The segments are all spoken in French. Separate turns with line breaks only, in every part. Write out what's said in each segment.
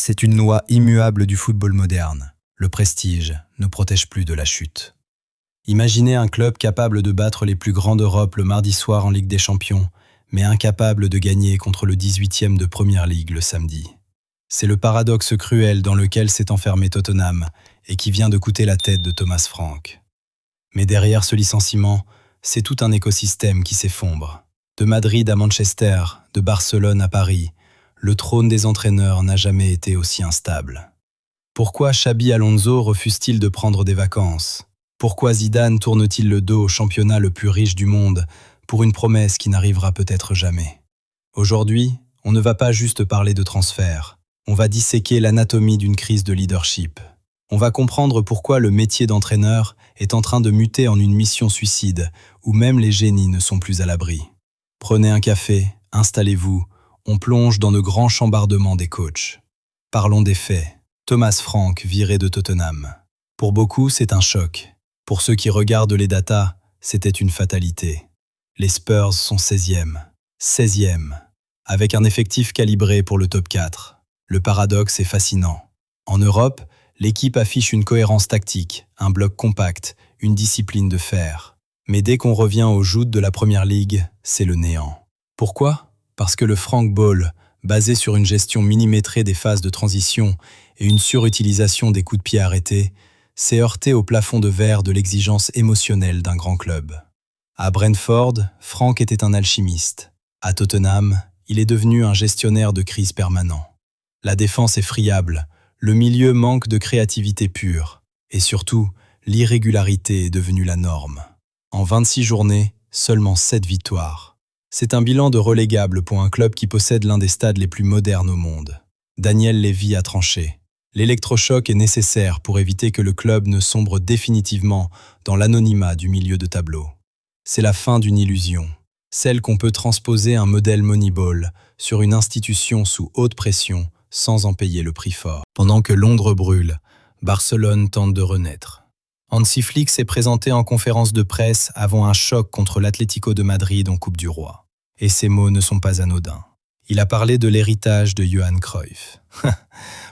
C'est une loi immuable du football moderne. Le prestige ne protège plus de la chute. Imaginez un club capable de battre les plus grands d'Europe le mardi soir en Ligue des Champions, mais incapable de gagner contre le 18e de Première Ligue le samedi. C'est le paradoxe cruel dans lequel s'est enfermé Tottenham et qui vient de coûter la tête de Thomas Frank. Mais derrière ce licenciement, c'est tout un écosystème qui s'effondre. De Madrid à Manchester, de Barcelone à Paris, le trône des entraîneurs n'a jamais été aussi instable. Pourquoi Xabi Alonso refuse-t-il de prendre des vacances? Pourquoi Zidane tourne-t-il le dos au championnat le plus riche du monde pour une promesse qui n'arrivera peut-être jamais? Aujourd'hui, on ne va pas juste parler de transfert. On va disséquer l'anatomie d'une crise de leadership. On va comprendre pourquoi le métier d'entraîneur est en train de muter en une mission suicide où même les génies ne sont plus à l'abri. Prenez un café, installez-vous, on plonge dans de grands chambardements des coachs. Parlons des faits. Thomas Frank viré de Tottenham. Pour beaucoup, c'est un choc. Pour ceux qui regardent les datas, c'était une fatalité. Les Spurs sont 16e. 16e. Avec un effectif calibré pour le top 4. Le paradoxe est fascinant. En Europe, l'équipe affiche une cohérence tactique, un bloc compact, une discipline de fer. Mais dès qu'on revient aux joutes de la Première Ligue, c'est le néant. Pourquoi ? Parce que le Frank Ball, basé sur une gestion millimétrée des phases de transition et une surutilisation des coups de pied arrêtés, s'est heurté au plafond de verre de l'exigence émotionnelle d'un grand club. À Brentford, Frank était un alchimiste. À Tottenham, il est devenu un gestionnaire de crise permanent. La défense est friable, le milieu manque de créativité pure, et surtout, l'irrégularité est devenue la norme. En 26 journées, seulement 7 victoires. C'est un bilan de relégable pour un club qui possède l'un des stades les plus modernes au monde. Daniel Levy a tranché. L'électrochoc est nécessaire pour éviter que le club ne sombre définitivement dans l'anonymat du milieu de tableau. C'est la fin d'une illusion, celle qu'on peut transposer un modèle Moneyball sur une institution sous haute pression sans en payer le prix fort. Pendant que Londres brûle, Barcelone tente de renaître. Hansi Flick s'est présenté en conférence de presse avant un choc contre l'Atlético de Madrid en Coupe du Roi. Et ces mots ne sont pas anodins. Il a parlé de l'héritage de Johan Cruyff.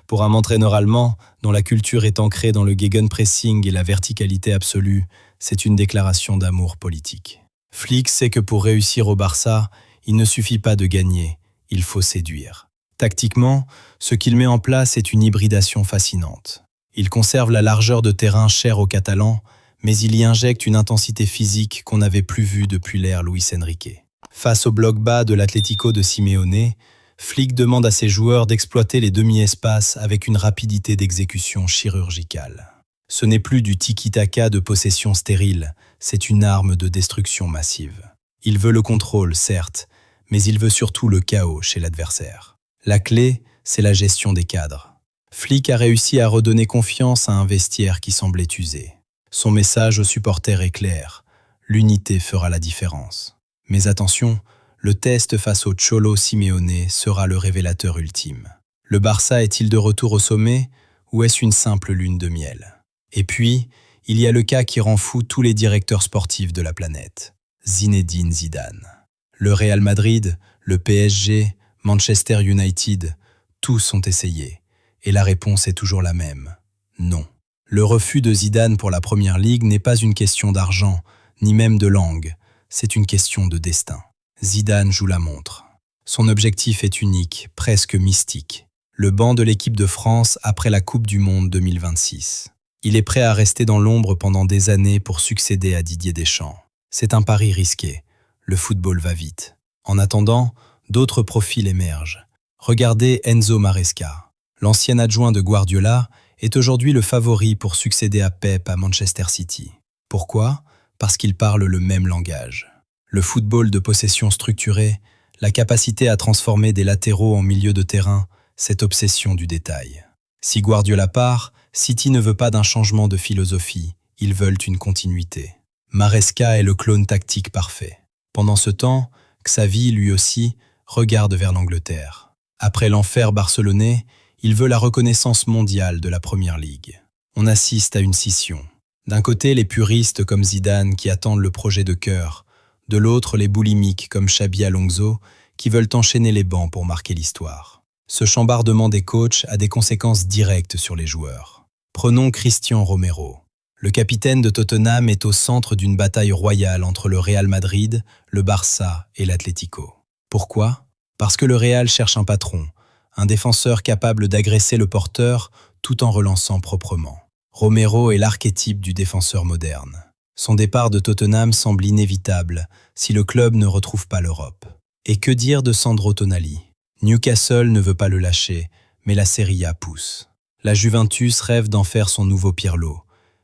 Pour un entraîneur allemand, dont la culture est ancrée dans le gegenpressing et la verticalité absolue, c'est une déclaration d'amour politique. Flick sait que pour réussir au Barça, il ne suffit pas de gagner, il faut séduire. Tactiquement, ce qu'il met en place est une hybridation fascinante. Il conserve la largeur de terrain chère aux Catalans, mais il y injecte une intensité physique qu'on n'avait plus vue depuis l'ère Luis Enrique. Face au bloc bas de l'Atlético de Simeone, Flick demande à ses joueurs d'exploiter les demi-espaces avec une rapidité d'exécution chirurgicale. Ce n'est plus du tiki-taka de possession stérile, c'est une arme de destruction massive. Il veut le contrôle, certes, mais il veut surtout le chaos chez l'adversaire. La clé, c'est la gestion des cadres. Flick a réussi à redonner confiance à un vestiaire qui semblait usé. Son message aux supporters est clair, l'unité fera la différence. Mais attention, le test face au Cholo Simeone sera le révélateur ultime. Le Barça est-il de retour au sommet ou est-ce une simple lune de miel? Et puis, il y a le cas qui rend fou tous les directeurs sportifs de la planète, Zinedine Zidane. Le Real Madrid, le PSG, Manchester United, tous ont essayé. Et la réponse est toujours la même, non. Le refus de Zidane pour la Première Ligue n'est pas une question d'argent, ni même de langue, c'est une question de destin. Zidane joue la montre. Son objectif est unique, presque mystique. Le banc de l'équipe de France après la Coupe du Monde 2026. Il est prêt à rester dans l'ombre pendant des années pour succéder à Didier Deschamps. C'est un pari risqué, le football va vite. En attendant, d'autres profils émergent. Regardez Enzo Maresca. L'ancien adjoint de Guardiola est aujourd'hui le favori pour succéder à Pep à Manchester City. Pourquoi ? Parce qu'il parle le même langage. Le football de possession structurée, la capacité à transformer des latéraux en milieu de terrain, cette obsession du détail. Si Guardiola part, City ne veut pas d'un changement de philosophie, ils veulent une continuité. Maresca est le clone tactique parfait. Pendant ce temps, Xavi, lui aussi, regarde vers l'Angleterre. Après l'enfer barcelonais, il veut la reconnaissance mondiale de la Première Ligue. On assiste à une scission. D'un côté, les puristes comme Zidane qui attendent le projet de cœur, de l'autre, les boulimiques comme Xabi Alonso qui veulent enchaîner les bancs pour marquer l'histoire. Ce chambardement des coachs a des conséquences directes sur les joueurs. Prenons Christian Romero. Le capitaine de Tottenham est au centre d'une bataille royale entre le Real Madrid, le Barça et l'Atlético. Pourquoi? Parce que le Real cherche un patron, un défenseur capable d'agresser le porteur tout en relançant proprement. Romero est l'archétype du défenseur moderne. Son départ de Tottenham semble inévitable si le club ne retrouve pas l'Europe. Et que dire de Sandro Tonali? Newcastle ne veut pas le lâcher, mais la Serie A pousse. La Juventus rêve d'en faire son nouveau Pirlo,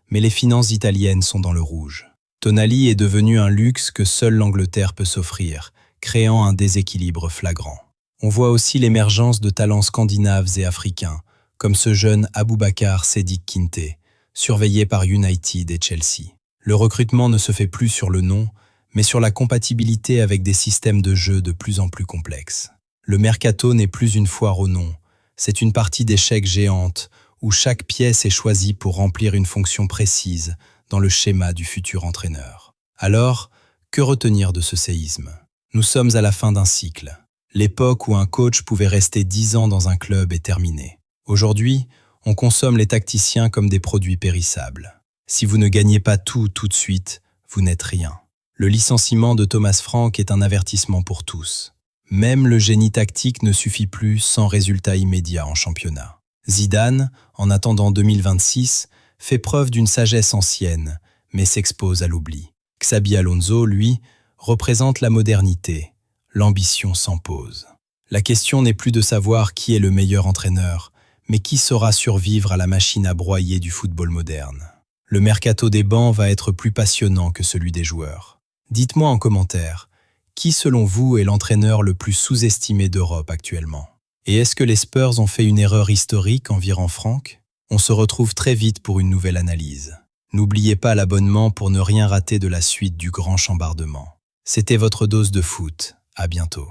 mais les finances italiennes sont dans le rouge. Tonali est devenu un luxe que seule l'Angleterre peut s'offrir, créant un déséquilibre flagrant. On voit aussi l'émergence de talents scandinaves et africains, comme ce jeune Aboubakar Sédik Kinte, surveillé par United et Chelsea. Le recrutement ne se fait plus sur le nom, mais sur la compatibilité avec des systèmes de jeu de plus en plus complexes. Le mercato n'est plus une foire au nom, c'est une partie d'échecs géante où chaque pièce est choisie pour remplir une fonction précise dans le schéma du futur entraîneur. Alors, que retenir de ce séisme? Nous sommes à la fin d'un cycle. L'époque où un coach pouvait rester 10 ans dans un club est terminée. Aujourd'hui, on consomme les tacticiens comme des produits périssables. Si vous ne gagnez pas tout de suite, vous n'êtes rien. Le licenciement de Thomas Frank est un avertissement pour tous. Même le génie tactique ne suffit plus sans résultat immédiat en championnat. Zidane, en attendant 2026, fait preuve d'une sagesse ancienne, mais s'expose à l'oubli. Xabi Alonso, lui, représente la modernité. L'ambition s'impose. La question n'est plus de savoir qui est le meilleur entraîneur, mais qui saura survivre à la machine à broyer du football moderne. Le mercato des bancs va être plus passionnant que celui des joueurs. Dites-moi en commentaire, qui selon vous est l'entraîneur le plus sous-estimé d'Europe actuellement? Et est-ce que les Spurs ont fait une erreur historique en virant Franck? On se retrouve très vite pour une nouvelle analyse. N'oubliez pas l'abonnement pour ne rien rater de la suite du grand chambardement. C'était votre dose de foot. À bientôt.